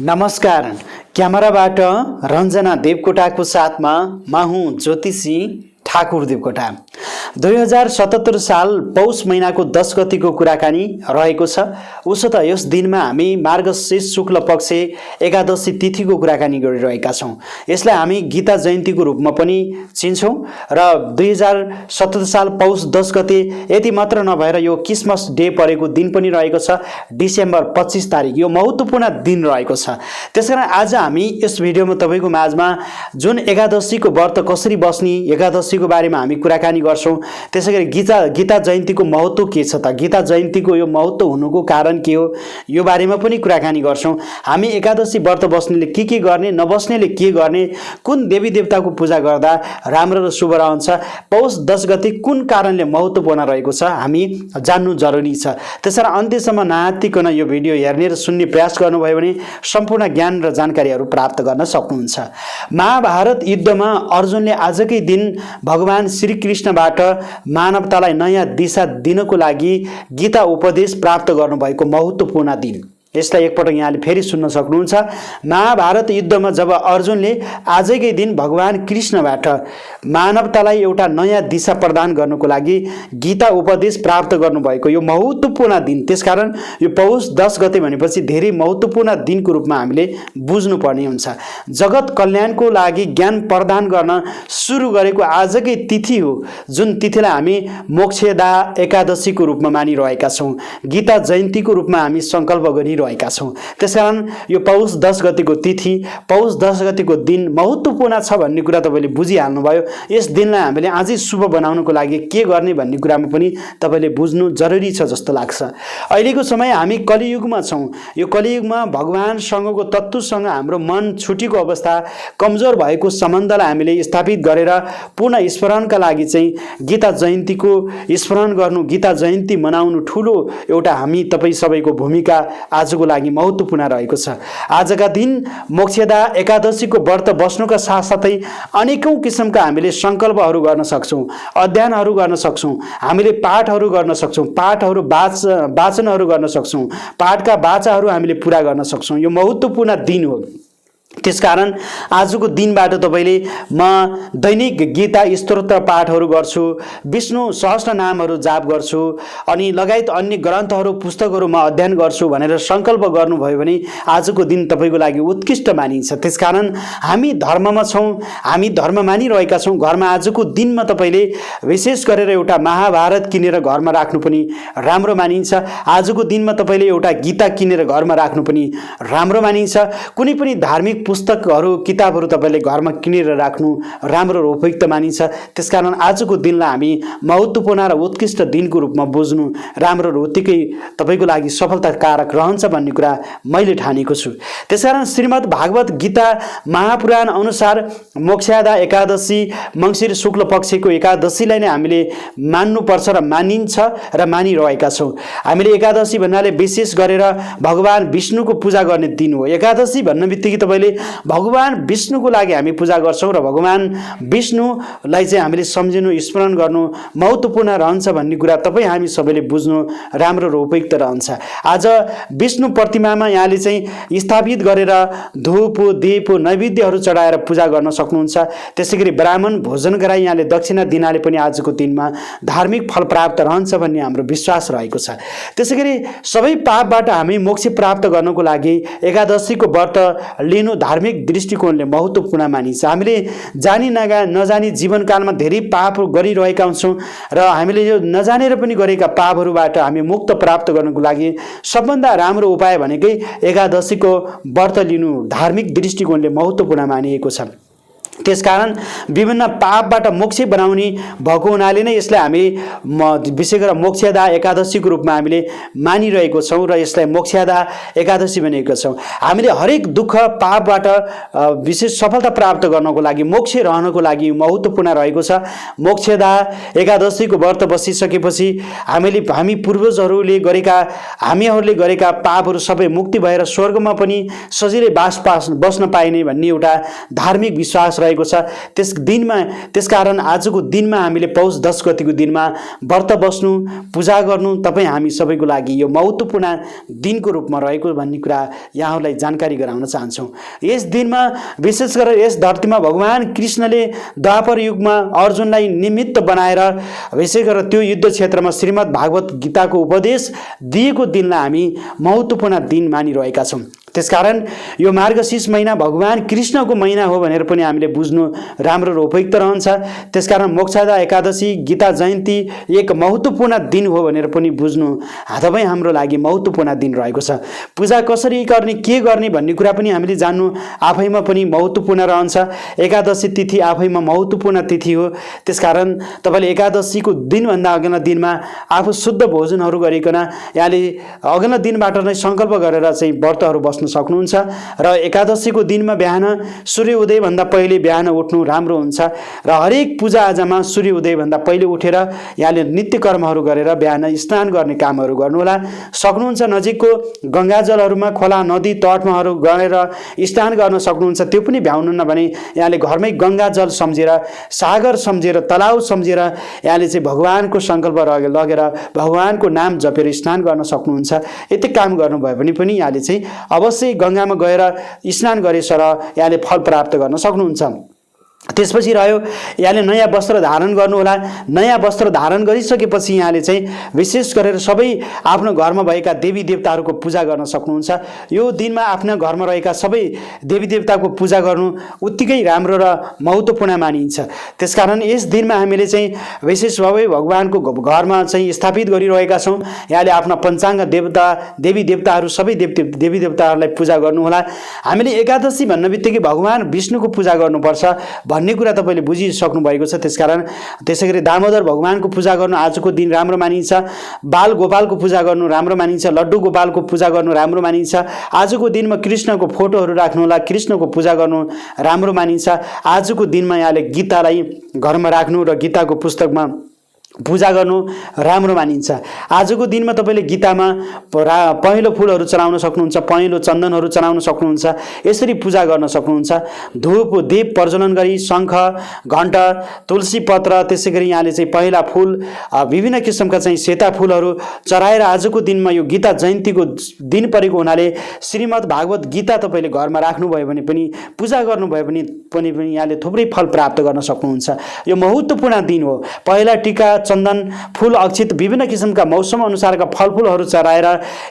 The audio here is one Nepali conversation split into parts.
नमस्कार। क्यामेराबाट रञ्जना देवकोटाको साथमा म हुँ ज्योतिषी ठाकुर देवकोटा। 2077 साल पौष महिनाको 10 गतिको कुराकानी रहेको छ। उसो त यस दिनमा हामी मार्गशीर्ष शुक्ल पक्ष एकादशी तिथिको कुराकानी गरिरहेका छौँ। यसलाई हामी गीता जयन्तीको रूपमा पनि चिन्छौँ र 2077 साल पौष 10 गते यति मात्र नभएर यो क्रिसमस डे परेको दिन पनि रहेको छ, डिसेम्बर 25 तारिक। यो महत्त्वपूर्ण दिन रहेको छ। त्यसकारण आज हामी यस भिडियोमा तपाईँको माझमा जुन एकादशीको व्रत कसरी बस्ने, एकादशीको बारेमा हामी कुराकानी गर्छौँ। त्यसैगरी गीता जयन्तीको महत्त्व के छ त, गीता जयन्तीको यो महत्त्व हुनुको कारण के हो, यो बारेमा पनि कुराकानी गर्छौँ। हामी एकादशी व्रत बस्नेले के गर्ने, नबस्नेले के गर्ने, कुन देवी देवताको पूजा गर्दा राम्रो र शुभ रहन्छ, पौष 10 गते कुन कारणले महत्त्वपूर्ण रहेको छ, हामी जान्नु जरुरी छ। त्यसैले अन्त्यसम्म नहातिकन यो भिडियो हेर्ने र सुन्ने प्रयास गर्नुभयो भने सम्पूर्ण ज्ञान र जानकारीहरू प्राप्त गर्न सक्नुहुन्छ। महाभारत युद्धमा अर्जुनले आजकै दिन भगवान श्रीकृष्णबाट मानवतालाई नयाँ दिशा दिनको लागि गीता उपदेश प्राप्त गर्नुभएको महत्त्वपूर्ण दिन। यसलाई एकपटक यहाँले फेरि सुन्न सक्नुहुन्छ। महाभारत युद्धमा जब अर्जुनले आजकै दिन भगवान कृष्णबाट मानवतालाई एउटा नयाँ दिशा प्रदान गर्नको लागि गीता उपदेश प्राप्त गर्नुभएको यो महत्त्वपूर्ण दिन। त्यसकारण यो पौष 10 गते भनेपछि धेरै महत्त्वपूर्ण दिनको रूपमा हामीले बुझ्नुपर्ने हुन्छ। जगत कल्याणको लागि ज्ञान प्रदान गर्न सुरु गरेको आजकै तिथि हो, जुन तिथिलाई हामी मोक्षदा एकादशीको रूपमा मानिरहेका छौँ, गीता जयन्तीको रूपमा हामी सङ्कल्प गरिरहेका छौँ। त्यसकारण यो पौष 10 गतेको तिथि, पौष 10 गतेको दिन महत्त्वपूर्ण छ भन्ने कुरा तपाईँले बुझिहाल्नुभयो। यस दिनलाई हामीले अझै शुभ बनाउनको लागि के गर्ने भन्ने कुरामा पनि तपाईँले बुझ्नु जरुरी छ जस्तो लाग्छ। अहिलेको समय हामी कलियुगमा छौँ। यो कलियुगमा भगवानसँगको तत्त्वसँग हाम्रो मन छुटेको अवस्था, कमजोर भएको सम्बन्धलाई हामीले स्थापित गरेर पुनः स्मरणका लागि चाहिँ गीता जयन्तीको स्मरण गर्नु, गीता जयन्ती मनाउनु ठुलो एउटा हामी तपाईँ सबैको भूमिका आजको लागि महत्त्वपूर्ण रहेको छ। आजका दिन मोक्षदा एकादशीको व्रत बस्नुका साथसाथै अनेकौँ किसिमका हामीले सङ्कल्पहरू गर्न सक्छौँ, अध्ययनहरू गर्न सक्छौँ, हामीले पाठहरू गर्न सक्छौँ, पाठहरू वाचनहरू गर्न सक्छौँ, पाठका वाचाहरू हामीले पुरा गर्न सक्छौँ। यो महत्त्वपूर्ण दिन हो। त्यसकारण आजको दिनबाट तपाईँले म दैनिक गीता स्तोत्र पाठहरू गर्छु, विष्णु सहस्र नामहरू जाप गर्छु, अनि लगायत अन्य ग्रन्थहरू पुस्तकहरू म अध्ययन गर्छु भनेर सङ्कल्प गर्नुभयो भने आजको दिन तपाईँको लागि उत्कृष्ट मानिन्छ। त्यसकारण हामी धर्ममा छौँ, हामी धर्म मानिरहेका छौँ। घरमा आजको दिनमा तपाईँले विशेष गरेर एउटा महाभारत किनेर घरमा राख्नु पनि राम्रो मानिन्छ। आजको दिनमा तपाईँले एउटा गीता किनेर घरमा राख्नु पनि राम्रो मानिन्छ। कुनै पनि धार्मिक पुस्तकहरू, किताबहरू तपाईँले घरमा किनेर राख्नु राम्रो र उपयुक्त मानिन्छ। त्यसकारण आजको दिनलाई हामी महत्त्वपूर्ण र उत्कृष्ट दिनको रूपमा बुझ्नु राम्रो र उत्तिकै तपाईँको लागि सफलताकारक रहन्छ भन्ने कुरा मैले ठानेको छु। त्यसकारण श्रीमद् भागवत गीता महापुराण अनुसार मोक्षदा एकादशी मङ्सिर शुक्ल पक्षको एकादशीलाई नै हामीले मान्नुपर्छ र मानिन्छ र मानिरहेका छौँ। हामीले एकादशी भन्नाले विशेष गरेर भगवान विष्णुको पूजा गर्ने दिन हो। एकादशी भन्ने बित्तिकै तपाईँले भगवान विष्णुको लागि हामी पूजा गर्छौँ र भगवान विष्णुलाई चाहिँ हामीले सम्झिनु, स्मरण गर्नु महत्त्वपूर्ण रहन्छ भन्ने कुरा तपाईँ हामी सबैले बुझ्नु राम्रो र उपयुक्त रहन्छ। आज विष्णु प्रतिमामा यहाँले चाहिँ स्थापित गरेर धूप दीप नैवेद्यहरू चढाएर पूजा गर्न सक्नुहुन्छ। त्यसै गरी ब्राह्मण भोजन गराई यहाँले दक्षिणा दिनाले पनि आजको दिनमा धार्मिक फल प्राप्त रहन्छ भन्ने हाम्रो विश्वास रहेको छ। त्यसै गरी सबै पापबाट हामी मोक्ष प्राप्त गर्नको लागि एकादशीको व्रत लिनु धार्मिक दृष्टिकोणले महत्त्वपूर्ण मानिन्छ। हामीले जानी नजानी जीवनकालमा धेरै पाप गरिरहेका हुन्छौँ र हामीले यो नजानेर पनि गरेका पापहरूबाट हामी मुक्त प्राप्त गर्नको लागि सबभन्दा राम्रो उपाय भनेकै एकादशीको व्रत लिनु धार्मिक दृष्टिकोणले महत्त्वपूर्ण मानिएको छ। त्यसकारण विभिन्न पापबाट मोक्ष बनाउने भएको हुनाले नै यसलाई हामी विशेष गरेर मोक्षदा एकादशीको रूपमा हामीले मानिरहेको छौँ र यसलाई मोक्षदा एकादशी भनेको छौँ। हामीले हरेक दुःख पापबाट विशेष सफलता प्राप्त गर्नको लागि, मोक्ष रहनको लागि महत्त्वपूर्ण रहेको छ। मोक्षदा एकादशीको व्रत बसिसकेपछि हामी पूर्वजहरूले गरेका, हामीहरूले गरेका पापहरू सबै मुक्ति भएर स्वर्गमा पनि सजिलै बस्न पाइने भन्ने एउटा धार्मिक विश्वास रहेको छ। त्यसकारण आजको दिनमा हामीले पौष 10 गतिको दिनमा व्रत बस्नु, पूजा गर्नु तपाईँ हामी सबैको लागि यो महत्त्वपूर्ण दिनको रूपमा रहेको भन्ने कुरा यहाँहरूलाई जानकारी गराउन चाहन्छौँ। यस दिनमा विशेष गरेर यस धरतीमा भगवान कृष्णले द्वापर युगमा अर्जुनलाई निमित्त बनाएर विशेष गरेर त्यो युद्ध क्षेत्रमा श्रीमद् भागवत गीताको उपदेश दिएको दिनलाई हामी महत्त्वपूर्ण दिन मानिरहेका छौँ। त्यसकारण यो मार्गशीर्ष महिना भगवान कृष्णको महिना हो भनेर पनि हामीले बुझ्नु राम्रो र उपयुक्त रहन्छ। त्यसकारण मोक्षदा एकादशी, गीता जयन्ती एक महत्त्वपूर्ण दिन हो भनेर पनि बुझ्नु तपाईँ हाम्रो लागि महत्त्वपूर्ण दिन रहेको छ। पूजा कसरी गर्ने, के गर्ने भन्ने कुरा पनि हामीले जान्नु आफैमा पनि महत्त्वपूर्ण रहन्छ। एकादशी तिथि आफैमा महत्त्वपूर्ण तिथि हो। त्यसकारण तपाईँले एकादशीको दिनभन्दा अघिल्लो दिनमा आफू शुद्ध भोजनहरू गरिकन यहाँले अघिल्लो दिनबाट नै सङ्कल्प गरेर चाहिँ व्रतहरू बस्नु सक्नुहुन्छ र एकादशीको दिनमा बिहान सूर्य उदयभन्दा पहिले बिहान उठ्नु राम्रो हुन्छ र हरेक पूजा आजामा सूर्य उदयभन्दा पहिले उठेर यहाँले नित्य कर्महरू गरेर बिहान स्नान गर्ने कामहरू गर्नुहोला। सक्नुहुन्छ नजिकको गङ्गाजलहरूमा, खोला, नदी, तटमाहरू गएर स्नान गर्न सक्नुहुन्छ। त्यो पनि भ्याउनुहुन्न भने यहाँले घरमै गङ्गाजल सम्झेर, सागर सम्झेर, तलाउ सम्झेर यहाँले चाहिँ भगवानको सङ्कल्प लगेर भगवानको नाम जपेर स्नान गर्न सक्नुहुन्छ। यति काम गर्नुभयो भने पनि यहाँले चाहिँ अवश्य गङ्गामा गएर स्नान गरेर यहाँले फल प्राप्त गर्न सक्नुहुन्छ। त्यसपछि रह्यो यहाँले नयाँ वस्त्र धारण गर्नुहोला। नयाँ वस्त्र धारण गरिसकेपछि यहाँले चाहिँ विशेष गरेर सबै आफ्नो घरमा भएका देवी देवताहरूको पूजा गर्न सक्नुहुन्छ। यो दिनमा आफ्नो घरमा रहेका सबै देवी देवताको पूजा गर्नु उत्तिकै राम्रो र महत्त्वपूर्ण मानिन्छ। त्यसकारण यस दिनमा हामीले चाहिँ विशेष भगवानको घरमा चाहिँ स्थापित गरिरहेका छौँ। यहाँले आफ्ना पञ्चाङ्ग देवता, देवी देवताहरू सबै देवी देवताहरूलाई पूजा गर्नुहोला। हामीले एकादशी भन्ने बित्तिकै भगवान विष्णुको पूजा गर्नुपर्छ भन्ने कुरा तपाईँले बुझिसक्नु भएको छ। त्यसकारण त्यसैगरी दामोदर भगवानको पूजा गर्नु आजको दिन राम्रो मानिन्छ। बाल गोपालको पूजा गर्नु राम्रो मानिन्छ। लड्डु गोपालको पूजा गर्नु राम्रो मानिन्छ। आजको दिनमा कृष्णको फोटोहरू राख्नुहोला, कृष्णको पूजा गर्नु राम्रो मानिन्छ। आजको दिनमा यहाँले गीतालाई घरमा राख्नु र गीताको पुस्तकमा पूजा गर्नु राम्रो मानिन्छ। आजको दिनमा तपाईँले गीतामा पहेँलो फुलहरू चढाउन सक्नुहुन्छ, पहेँलो चन्दनहरू चढाउन सक्नुहुन्छ। यसरी पूजा गर्न सक्नुहुन्छ। धूप दीप प्रज्वलन गरी शङ्ख, घण्ट, तुलसी पत्र, त्यसै गरी यहाँले चाहिँ पहेँला फुल, विभिन्न किसिमका चाहिँ सेता फुलहरू चढाएर आजको दिनमा यो गीता जयन्तीको दिन परेको हुनाले श्रीमद् भागवत गीता तपाईँले घरमा राख्नुभयो भने पनि, पूजा गर्नुभयो भने पनि यहाँले थुप्रै फल प्राप्त गर्न सक्नुहुन्छ। यो महत्त्वपूर्ण दिन हो। पहेँला टीका, चन्दन, फूल, अक्षित, विभिन्न किसिमका मौसम अनुसारका फलफुलहरू चढाएर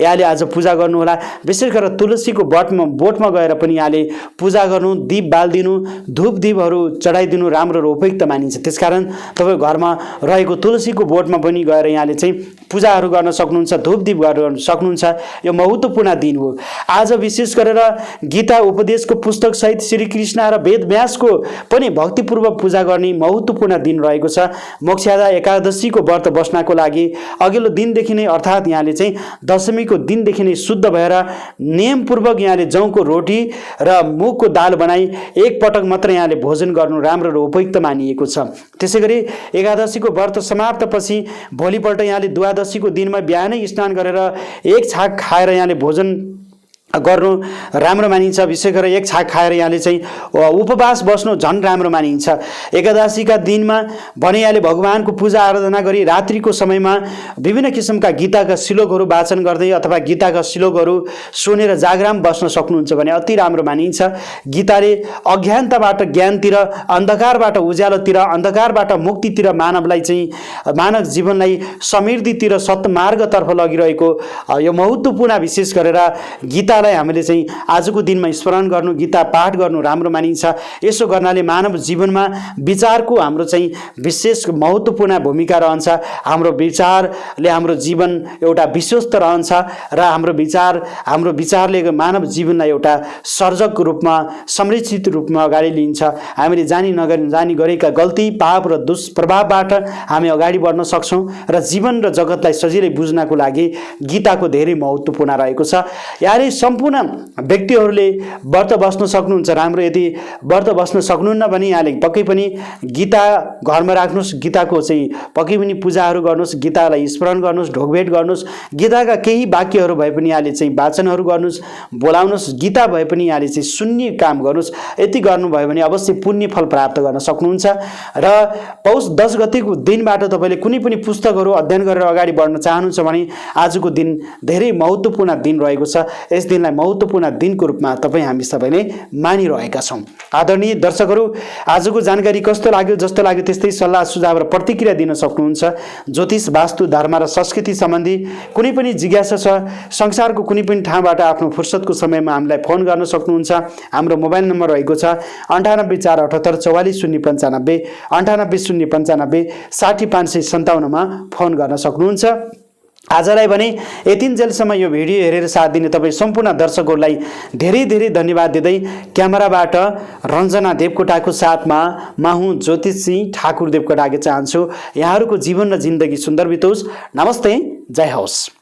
यहाँले आज पूजा गर्नुहोला। विशेष गरेर तुलसीको बोटमा गएर पनि यहाँले पूजा गर्नु, दीप बाल्दिनु, धूप दीपहरू चढाइदिनु राम्रो र उपयुक्त मानिन्छ। त्यसकारण तपाईँ घरमा रहेको तुलसीको बोटमा पनि गएर यहाँले चाहिँ पूजाहरू गर्न सक्नुहुन्छ, धूप दीप गर्न सक्नुहुन्छ। यो महत्त्वपूर्ण दिन हो। आज विशेष गरेर गीता उपदेशको पुस्तक सहित श्रीकृष्ण र वेदव्यासको पनि भक्तिपूर्वक पूजा गर्ने महत्त्वपूर्ण दिन रहेको छ। मोक्षदा एकादशीको व्रत बस्नको लागि अघिल्लो दिनदेखि नै अर्थात् यहाँले चाहिँ दशमीको दिनदेखि नै शुद्ध भएर नियमपूर्वक यहाँले जौको रोटी र मुगको दाल बनाई एक पटक मात्र यहाँले भोजन गर्नु राम्रो र उपयुक्त मानिएको छ। त्यसै गरी एकादशीको व्रत समाप्तपछि भोलिपल्ट यहाँले द्वादशीको दिनमा बिहानै स्नान गरेर एक छाक खाएर यहाँले भोजन गर्नु राम्रो मानिन्छ। विशेष गरेर एक छाक खाएर यहाँले चाहिँ उपवास बस्नु झन् राम्रो मानिन्छ। एकादशीका दिनमा भने यहाँले भगवानको पूजा आराधना गरी रात्रिको समयमा विभिन्न किसिमका गीताका श्लोकहरू वाचन गर्दै अथवा गीताका श्लोकहरू सुनेर जागराम बस्न सक्नुहुन्छ भने अति राम्रो मानिन्छ। गीताले अज्ञानताबाट ज्ञानतिर, अन्धकारबाट उज्यालोतिर, अन्धकारबाट मुक्तितिर मानवलाई चाहिँ मानव जीवनलाई समृद्धितिर सत्मार्गतर्फ लगिरहेको यो महत्त्वपूर्ण विशेष गरेर गीतालाई हामीले चाहिँ आजको दिनमा स्मरण गर्नु, गीता पाठ गर्नु राम्रो मानिन्छ। यसो गर्नाले मानव जीवनमा विचारको हाम्रो चाहिँ विशेष महत्त्वपूर्ण भूमिका रहन्छ। हाम्रो विचारले हाम्रो जीवन एउटा विश्वस्त रहन्छ र हाम्रो विचारले मानव जीवनलाई एउटा सर्जक रूपमा, संरक्षित रूपमा अगाडि लिन्छ। हामीले जानी गरेका गल्ती, पाप र दुष्प्रभावबाट हामी अगाडि बढ्न सक्छौँ र जीवन र जगतलाई सजिलै बुझ्नको लागि गीताको धेरै महत्त्वपूर्ण रहेको छ। यारे सम्पूर्ण व्यक्तिहरूले व्रत बस्न सक्नुहुन्छ राम्रो। यदि व्रत बस्न सक्नुहुन्न भने यहाँले पक्कै पनि गीता घरमा राख्नुहोस्, गीताको चाहिँ पक्कै पनि पूजाहरू गर्नुहोस्, गीतालाई स्मरण गर्नुहोस्, ढोकभेट गर्नुहोस्, गीताका केही वाक्यहरू भए पनि यहाँले चाहिँ वाचनहरू गर्नुहोस्, बोलाउनुहोस्, गीता भए पनि यहाँले चाहिँ सुन्ने काम गर्नुहोस्। यति गर्नुभयो भने अवश्य पुण्य फल प्राप्त गर्न सक्नुहुन्छ। र पौष 10 गतेको दिनबाट तपाईँले कुनै पनि पुस्तकहरू अध्ययन गरेर अगाडि बढ्न चाहनुहुन्छ भने आजको दिन धेरै महत्त्वपूर्ण दिन रहेको छ। यस दिनलाई महत्त्वपूर्ण दिनको रूपमा हामी सबैले मानिरहेका छौँ। आदरणीय दर्शकहरू, आजको जानकारी कस्तो लाग्यो? जस्तो लाग्यो त्यस्तै सल्लाह सुझाव र प्रतिक्रिया दिन सक्नुहुन्छ। ज्योतिष, वास्तु, धर्म र संस्कृति सम्बन्धी कुनै पनि जिज्ञासा छ, संसारको कुनै पनि ठाउँबाट आफ्नो फुर्सदको समयमा हामीलाई फोन गर्न सक्नुहुन्छ। हाम्रो मोबाइल नम्बर रहेको छ 9848844095, 98095 60557 मा फोन गर्न सक्नुहुन्छ। आजलाई भने यतिन्जेलसम्म यो भिडियो हेरेर साथ दिने तपाईँ सम्पूर्ण दर्शकहरूलाई धेरै धेरै धन्यवाद दिँदै क्यामेराबाट रञ्जना देवकोटाको साथमा म हुँ ज्योतिष सिंह ठाकुर देवकोटा आगे चाहन्छु। यहाँहरूको जीवन र जिन्दगी सुन्दर बितोस्। नमस्ते, जय होस्।